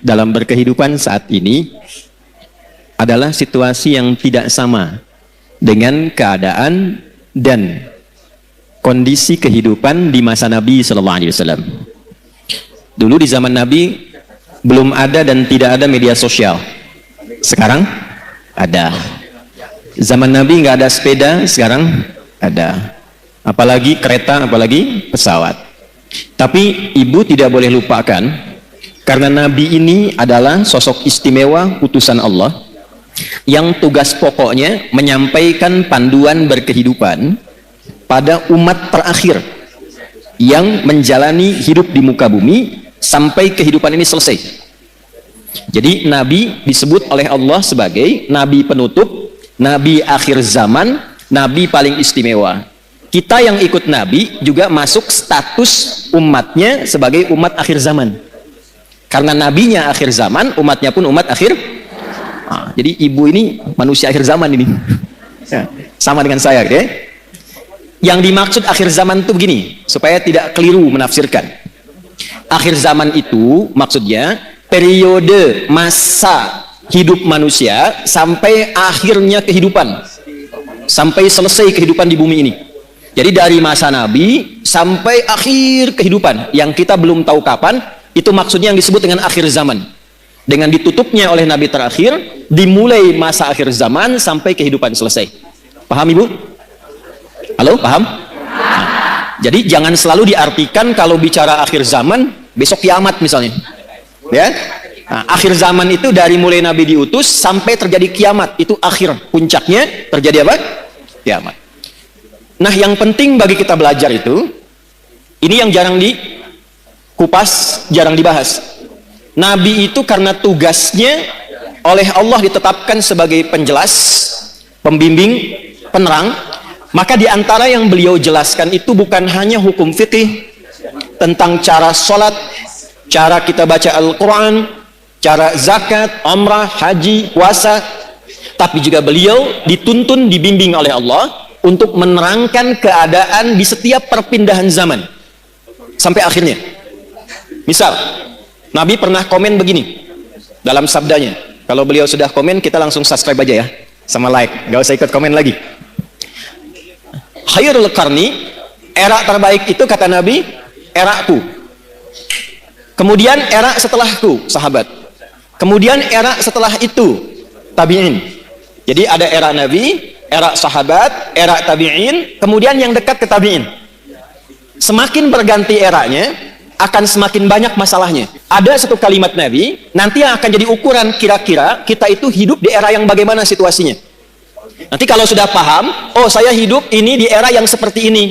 dalam berkehidupan saat ini adalah situasi yang tidak sama dengan keadaan dan kondisi kehidupan di masa Nabi Sallallahu Alaihi Wasallam. Dulu di zaman Nabi belum ada dan tidak ada media sosial. Sekarang ada. Zaman Nabi nggak ada sepeda, sekarang ada. Apalagi kereta, apalagi pesawat. Tapi ibu tidak boleh lupakan, karena Nabi ini adalah sosok istimewa utusan Allah yang tugas pokoknya menyampaikan panduan berkehidupan pada umat terakhir yang menjalani hidup di muka bumi sampai kehidupan ini selesai. Jadi Nabi disebut oleh Allah sebagai Nabi penutup, Nabi akhir zaman, Nabi paling istimewa. Kita yang ikut Nabi juga masuk status umatnya sebagai umat akhir zaman. Karena nabinya akhir zaman, umatnya pun umat akhir. Jadi ibu ini manusia akhir zaman ini. Ya, sama dengan saya, oke? Yang dimaksud akhir zaman itu begini, supaya tidak keliru menafsirkan. Akhir zaman itu maksudnya periode masa hidup manusia sampai akhirnya kehidupan. Sampai selesai kehidupan di bumi ini. Jadi dari masa Nabi sampai akhir kehidupan yang kita belum tahu kapan, itu maksudnya yang disebut dengan akhir zaman. Dengan ditutupnya oleh Nabi terakhir, dimulai masa akhir zaman sampai kehidupan selesai. Paham Ibu? Halo, paham? Nah, jadi jangan selalu diartikan kalau bicara akhir zaman, besok kiamat misalnya. Ya? Nah, akhir zaman itu dari mulai Nabi diutus sampai terjadi kiamat. Itu akhir, puncaknya terjadi apa? Kiamat. Nah, yang penting bagi kita belajar itu, ini yang jarang dikupas, jarang dibahas. Nabi itu karena tugasnya oleh Allah ditetapkan sebagai penjelas, pembimbing, penerang, maka diantara yang beliau jelaskan itu bukan hanya hukum fikih tentang cara sholat, cara kita baca Al-Quran, cara zakat, umrah, haji, puasa, tapi juga beliau dituntun, dibimbing oleh Allah untuk menerangkan keadaan di setiap perpindahan zaman sampai akhirnya. Misal, Nabi pernah komen begini dalam sabdanya. Kalau beliau sudah komen, kita langsung subscribe aja ya, sama like, gak usah ikut komen lagi. Khairul qarni, era terbaik itu kata Nabi, eraku. Kemudian era setelahku, sahabat. Kemudian era setelah itu, tabi'in. Jadi ada era Nabi, era sahabat, era tabi'in, kemudian yang dekat ke tabi'in. Semakin berganti eranya, akan semakin banyak masalahnya. Ada satu kalimat Nabi, nanti yang akan jadi ukuran kira-kira kita itu hidup di era yang bagaimana situasinya. Nanti kalau sudah paham, oh saya hidup ini di era yang seperti ini.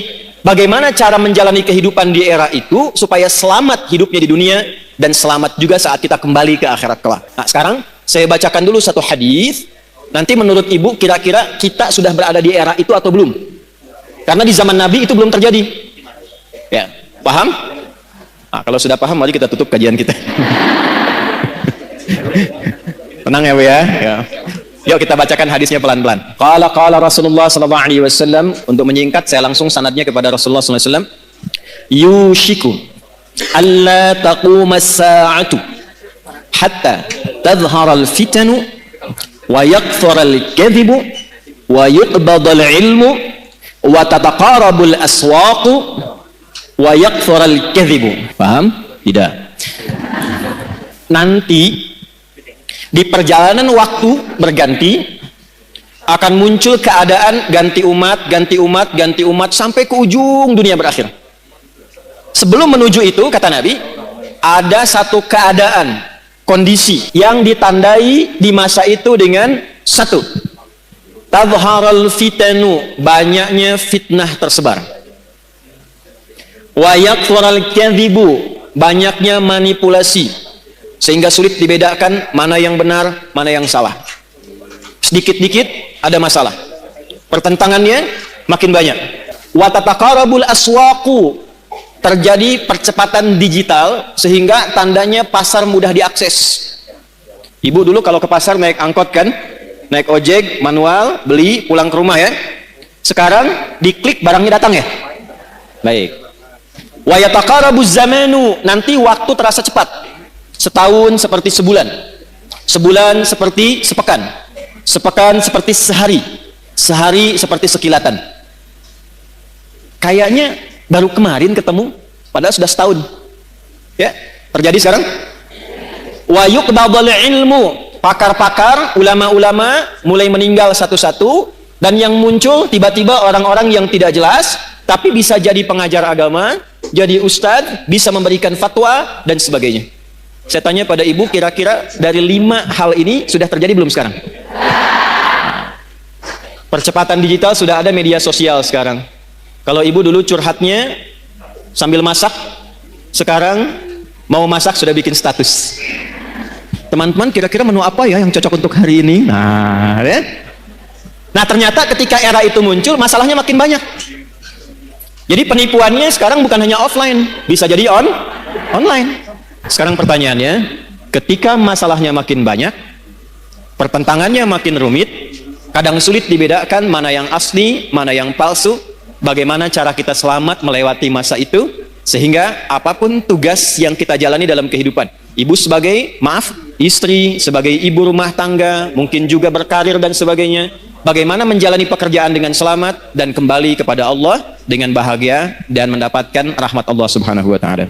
Bagaimana cara menjalani kehidupan di era itu supaya selamat hidupnya di dunia dan selamat juga saat kita kembali ke akhirat kelak. Nah, sekarang saya bacakan dulu satu hadis. Nanti menurut ibu kira-kira kita sudah berada di era itu atau belum? Karena di zaman Nabi itu belum terjadi. Ya, paham? Nah, kalau sudah paham, mari kita tutup kajian kita. Tenang ya, Bu ya. Ya. Yuk kita bacakan hadisnya pelan-pelan. Qala Rasulullah sallallahu alaihi wasallam, untuk menyingkat saya langsung sanadnya kepada Rasulullah sallallahu alaihi wasallam. Yushiku alla taquma as-sa'atu hatta tadhhara al-fitanu wa yakthura al-kadhibu wa yuqbada al-ilmu wa tataqarabu al-aswaqu wa yakthura al-kadhibu. Paham? Tidak. Nanti di perjalanan waktu berganti akan muncul keadaan ganti umat, ganti umat, ganti umat sampai ke ujung dunia berakhir. Sebelum menuju itu, kata Nabi, ada satu keadaan, kondisi yang ditandai di masa itu dengan satu, tadharal fitanu, banyaknya fitnah tersebar. Wa yakthurul kadhibu, banyaknya manipulasi sehingga sulit dibedakan mana yang benar, mana yang salah. Sedikit-dikit ada masalah. Pertentangannya makin banyak. Wa tataqarabul aswaqu, terjadi percepatan digital sehingga tandanya pasar mudah diakses. Ibu dulu kalau ke pasar naik angkot kan? Naik ojek, manual, beli, pulang ke rumah ya. Sekarang diklik barangnya datang ya. Baik. Wa yataqarabuz zamanu, nanti waktu terasa cepat. Setahun seperti sebulan, sebulan seperti sepekan, sepekan seperti sehari, sehari seperti sekilatan. Kayaknya baru kemarin ketemu, padahal sudah setahun. Ya, terjadi sekarang. Wa yuqbadul ilmu, pakar-pakar, ulama-ulama mulai meninggal satu-satu, dan yang muncul tiba-tiba orang-orang yang tidak jelas, tapi bisa jadi pengajar agama, jadi ustadz, bisa memberikan fatwa dan sebagainya. Saya tanya pada ibu, kira-kira dari 5 hal ini sudah terjadi belum sekarang? Percepatan digital, sudah ada media sosial sekarang. Kalau ibu dulu curhatnya sambil masak, sekarang mau masak sudah bikin status. Teman-teman, kira-kira menu apa ya yang cocok untuk hari ini? Nah, ya? Nah, ternyata ketika era itu muncul, masalahnya makin banyak. Jadi penipuannya sekarang bukan hanya offline, bisa jadi online. Sekarang pertanyaannya, ketika masalahnya makin banyak, pertentangannya makin rumit, kadang sulit dibedakan mana yang asli, mana yang palsu, bagaimana cara kita selamat melewati masa itu, sehingga apapun tugas yang kita jalani dalam kehidupan, ibu sebagai, istri, sebagai ibu rumah tangga, mungkin juga berkarir dan sebagainya, bagaimana menjalani pekerjaan dengan selamat dan kembali kepada Allah dengan bahagia dan mendapatkan rahmat Allah Subhanahu wa Ta'ala.